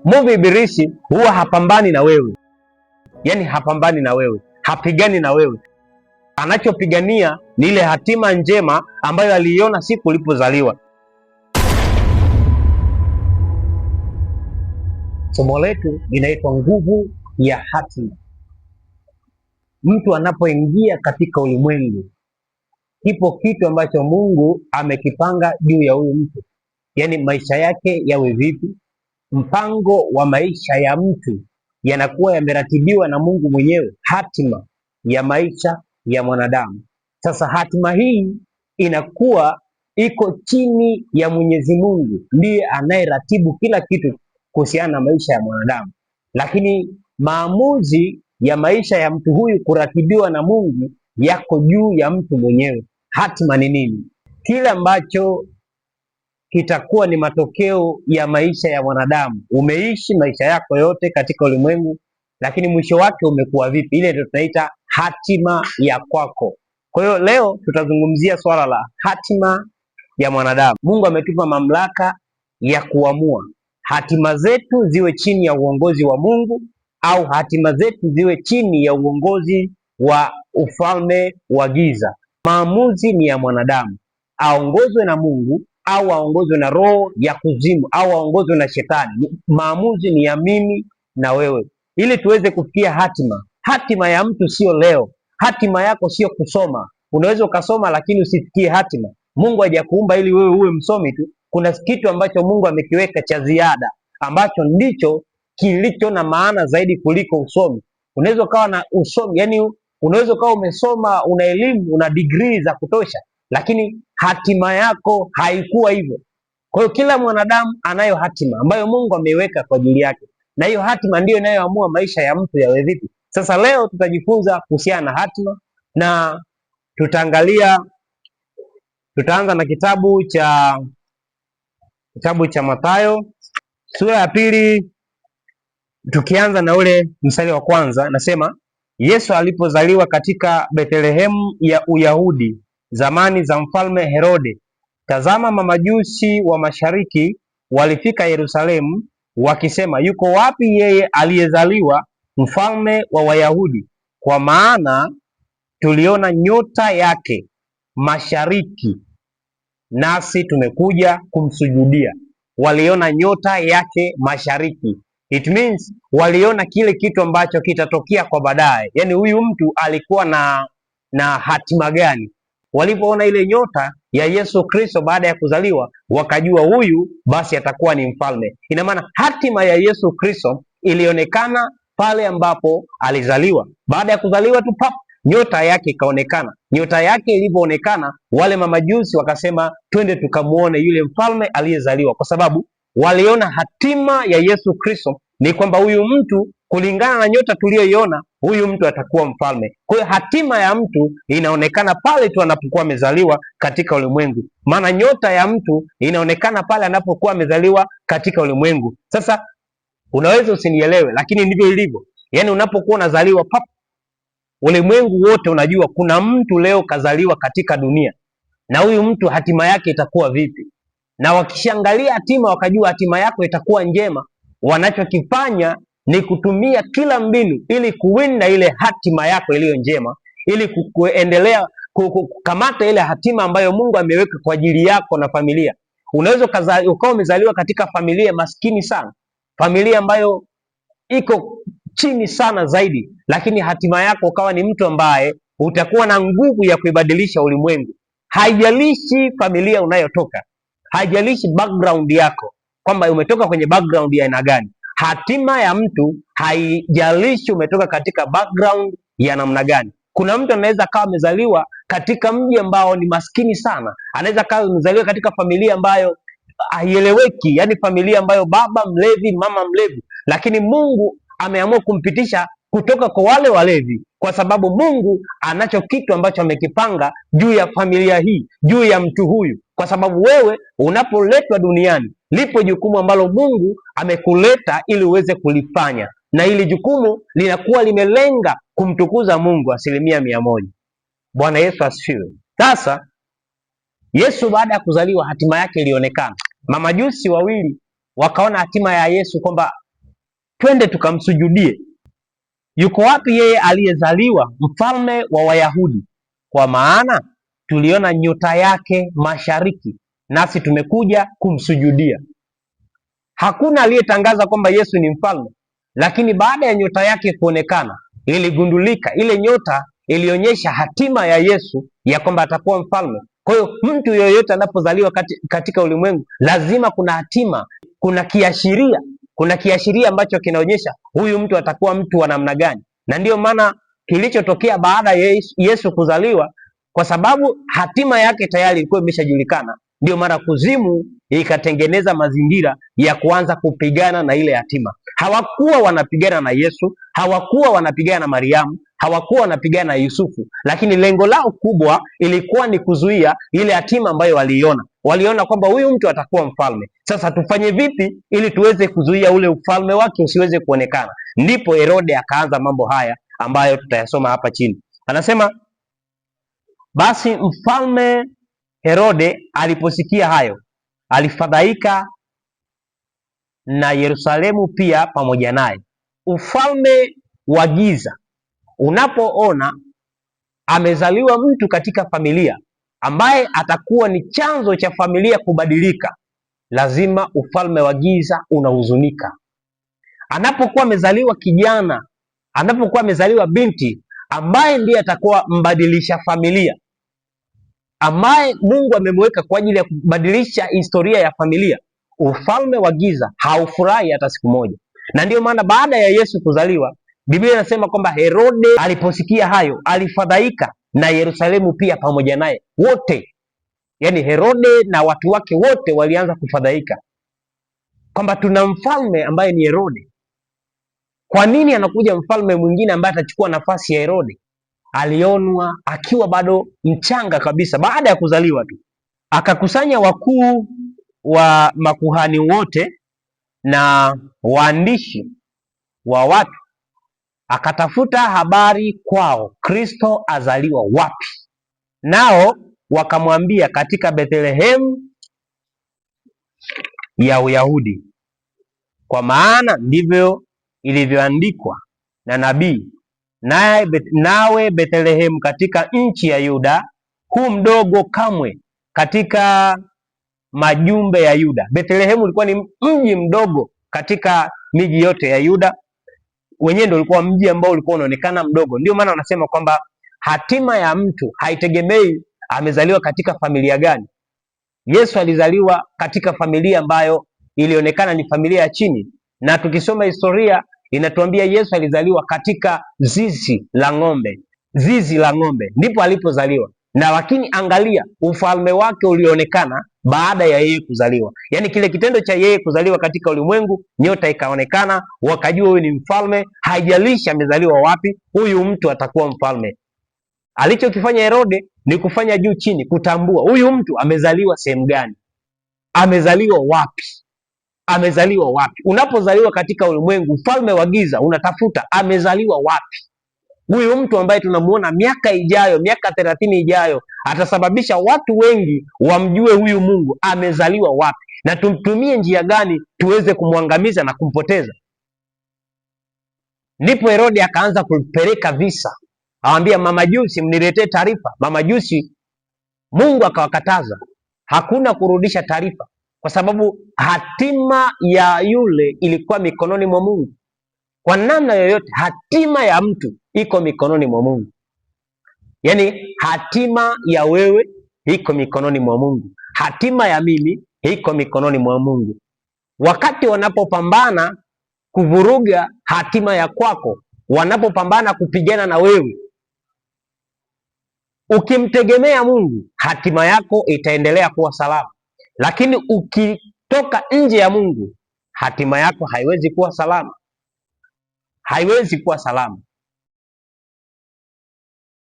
Mungu ibilisi huwa hapambani na wewe, yaani hapambani na wewe, hapigani na wewe. Anachopigania ni ile hatima njema ambayo aliiona siku ulipozaliwa. Somo letu linaitwa nguvu ya hatima. Mtu anapoingia katika ulimwengu, kipo kitu ambacho Mungu amekipanga juu ya huyu mtu, yaani maisha yake yawe vipi. Mpango wa maisha ya mtu yanakuwa yameratibiwa na Mungu mwenyewe, hatima ya maisha ya mwanadamu. Sasa hatima hii inakuwa iko chini ya Mwenyezi Mungu, ndiye anayeratibu kila kitu kuhusiana na maisha ya mwanadamu, lakini maamuzi ya maisha ya mtu huyu kuratibiwa na Mungu yako juu ya mtu mwenyewe. Hatima ni nini? Kile ambacho kitakuwa ni matokeo ya maisha ya mwanadamu. Umeishi maisha yako yote katika ulimwengu, lakini mwisho wake umekuwa vipi? Ile ndio tunaita hatima ya kwako. Kwa hiyo leo tutazungumzia swala la hatima ya mwanadamu. Mungu ametupa mamlaka ya kuamua hatima zetu ziwe chini ya uongozi wa Mungu au hatima zetu ziwe chini ya uongozi wa ufalme wa giza. Maamuzi ni ya mwanadamu, aongozwe na Mungu au aongozwe na roho ya kuzimu au aongozwe na shetani. Maamuzi ni ya mimi na wewe, ili tuweze kufikia hatima. Hatima ya mtu sio leo. Hatima yako sio kusoma. Unaweza ukasoma lakini usifikie hatima. Mungu hajakuumba ili wewe uwe msomi tu. Kuna kitu ambacho Mungu amekiweka cha ziada, ambacho ndicho kilicho na maana zaidi kuliko usomi. Unaweza ukawa na usomi, yani unaweza ukawa umesoma, una elimu, una degree za kutosha, lakini hatima yako haikuwa hivyo. Kwa hiyo kila mwanadamu anayo hatima ambayo Mungu ameiweka kwa ajili yake, na hiyo hatima ndiyo inayoamua maisha ya mtu yawe vipi. Sasa leo tutajifunza kuhusiana na hatima, na tutaanza na kitabu cha Mathayo sura ya 2, tukianza na ule mstari wa kwanza. Nasema, Yesu alipozaliwa katika Bethlehemu ya Uyahudi zamani za mfalme Herode, tazama, mamajusi wa mashariki walifika Yerusalemu wakisema, yuko wapi yeye aliyezaliwa mfalme wa Wayahudi? Kwa maana tuliona nyota yake mashariki, nasi tumekuja kumsujudia. Waliona nyota yake mashariki. It means waliona kile kitu ambacho kitatokea kwa baadaye. Yaani huyu mtu alikuwa na hatima gani? Walipoona ile nyota ya Yesu Kristo baada ya kuzaliwa, wakajua huyu basi atakuwa ni mfalme. Ina maana hatima ya Yesu Kristo ilionekana pale ambapo alizaliwa. Baada ya kuzaliwa tu nyota yake ikaonekana. Nyota yake ilivyoonekana, wale mamajusi wakasema, twende tukamuone yule mfalme aliyezaliwa, kwa sababu waliona hatima ya Yesu Kristo ni kwamba huyu mtu, kulingana na nyota tuliyoiona, huyu mtu atakuwa mfalme. Kwa hiyo hatima ya mtu inaonekana pale tu anapokuwa amezaliwa katika ulimwengu, maana nyota ya mtu inaonekana pale anapokuwa amezaliwa katika ulimwengu. Sasa unaweza usinielewe, lakini ndivyo ilivyo. Yaani unapokuwa unazaliwa ulimwengu wote unajua kuna mtu leo kazaliwa katika dunia, na huyu mtu hatima yake itakuwa vipi. Na wakishangalia hatima, wakajua hatima yako itakuwa njema, wanachokifanya ni kutumia kila mbinu ili kuwinda ile hatima yako iliyo njema, ili kuendelea kukamata ile hatima ambayo Mungu ameweka kwa ajili yako na familia. Unaweza ukawa umezaliwa katika familia maskini sana, familia ambayo iko chini sana zaidi, lakini hatima yako ukawa ni mtu ambaye utakuwa na nguvu ya kuibadilisha ulimwengu. Haijalishi familia unayotoka, haijalishi background yako, kwamba umetoka kwenye background ya aina gani. Hatima ya mtu haijalishi umetoka katika background ya namna gani. Kuna mtu anaweza kawa amezaliwa katika mji ambao ni maskini sana, anaweza kawa amezaliwa katika familia ambayo haieleweki, yani familia ambayo baba mlevi, mama mlevi, lakini Mungu ameamua kumpitisha kutoka kwa wale walevi, kwa sababu Mungu anacho kitu ambacho amekipanga juu ya familia hii, juu ya mtu huyu. Kwa sababu wewe unapoletwa duniani, lipo jukumu ambalo Mungu amekuleta ili uweze kulifanya, na hili jukumu linakuwa limelenga kumtukuza Mungu 100%. Bwana Yesu asifiwe. Sasa Yesu baada ya kuzaliwa, hatima yake ilionekana. Mamajusi wawili wakaona hatima ya Yesu kwamba twende tukamsujudie. Yuko wapi yeye aliyezaliwa mfalme wa Wayahudi? Kwa maana tuliona nyota yake mashariki, nasi tumekuja kumsujudia. Hakuna aliyetangaza kwamba Yesu ni mfalme, lakini baada ya nyota yake kuonekana, iligundulika, ile nyota ilionyesha hatima ya Yesu ya kwamba atakuwa mfalme. Kwa hiyo mtu yoyote anapozaliwa katika ulimwengu lazima kuna hatima, kuna kiashiria ambacho kinaonyesha huyu mtu atakuwa mtu wa namna gani. Na ndiyo maana kilichotokea baada ya Yesu kuzaliwa, kwa sababu hatima yake tayari ilikuwa imeshajulikana, ndio maana kuzimu ikatengeneza mazingira ya kuanza kupigana na ile hatima. Hawakuwa wanapigana na Yesu, hawakuwa wanapigana na Mariamu, hawakuwa wanapigana na Yusufu, lakini lengo lao kubwa ilikuwa ni kuzuia ile hatima ambayo waliona kwamba huyu mtu atakuwa mfalme. Sasa tufanye vipi ili tuweze kuzuia ule ufalme wake usiweze kuonekana? Ndipo Herode akaanza mambo haya ambayo tutayasoma hapa chini. Anasema, basi mfalme Herode aliposikia hayo, alifadhaika na Yerusalemu pia pamoja naye. Ufalme wa giza, unapoona amezaliwa mtu katika familia ambaye atakuwa ni chanzo cha familia kubadilika, lazima ufalme wa giza unahuzunika. Anapokuwa amezaliwa kijana, anapokuwa amezaliwa binti ambaye ndiye atakuwa mbadilisha familia, ambaye Mungu amemweka kwa ajili ya kubadilisha historia ya familia, ufalme wa giza haufurahi hata siku moja. Na ndiyo maana baada ya Yesu kuzaliwa, Biblia inasema kwamba Herode aliposikia hayo alifadhaika na Yerusalemu pia pamoja naye wote. Yaani Herode na watu wake wote walianza kufadhaika kwamba tuna mfalme ambaye ni Herode. Kwa nini anakuja mfalme mwingine ambaye atachukua nafasi ya Herode? Alionwa akiwa bado mchanga kabisa, baada ya kuzaliwa tu. Akakusanya wakuu wa makuhani wote na waandishi wa watu, akatafuta habari kwao, Kristo azaliwa wapi? Nao wakamwambia, katika Bethlehemu ya Uyahudi, kwa maana ndivyo ilivyoandikwa na nabii, nawe Bethlehemu katika nchi ya Yuda, hu mdogo kamwe katika majumbe ya Yuda. Bethlehemu ulikuwa ni mji mdogo katika miji yote ya Yuda, wenyewe ndio ulikuwa mji ambao ulikuwa unaonekana mdogo. Ndio maana wanasema kwamba hatima ya mtu haitegemei amezaliwa katika familia gani. Yesu alizaliwa katika familia ambayo ilionekana ni familia ya chini, na tukisoma historia inatuambia Yesu alizaliwa katika zizi la ng'ombe ndipo alipozaliwa. Na lakini angalia ufalme wake ulionekana baada ya yeye kuzaliwa. Yaani kile kitendo cha yeye kuzaliwa katika ulimwengu, nyota ikaonekana, wakajua huyu ni mfalme, haijalishi amezaliwa wapi, huyu mtu atakuwa mfalme. Alichokifanya Herode ni kufanya juu chini, kutambua huyu mtu amezaliwa sehemu gani, amezaliwa wapi. Unapozaliwa katika ulimwengu, ufalme wa giza unatafuta amezaliwa wapi. Huyu mtu ambaye tunamuona miaka 30 ijayo atasababisha watu wengi wamjue huyu Mungu, amezaliwa wapi, na tumtumie njia gani tuweze kumwangamiza na kumpoteza. Ndipo Herode akaanza kupeleka visa, awambia mamajusi, mniletee taarifa. Mamajusi, Mungu akawakataza, hakuna kurudisha taarifa, kwa sababu hatima ya yule ilikuwa mikononi mwa Mungu. Kwa namna yoyote, hatima ya mtu iko mikononi mwa Mungu. Yaani hatima ya wewe iko mikononi mwa Mungu, hatima ya mimi iko mikononi mwa Mungu. Wakati wanapopambana kuvuruga hatima ya kwako, wanapopambana kupigana na wewe, ukimtegemea Mungu, hatima yako itaendelea kuwa salama. Lakini ukitoka nje ya Mungu, hatima yako haiwezi kuwa salama.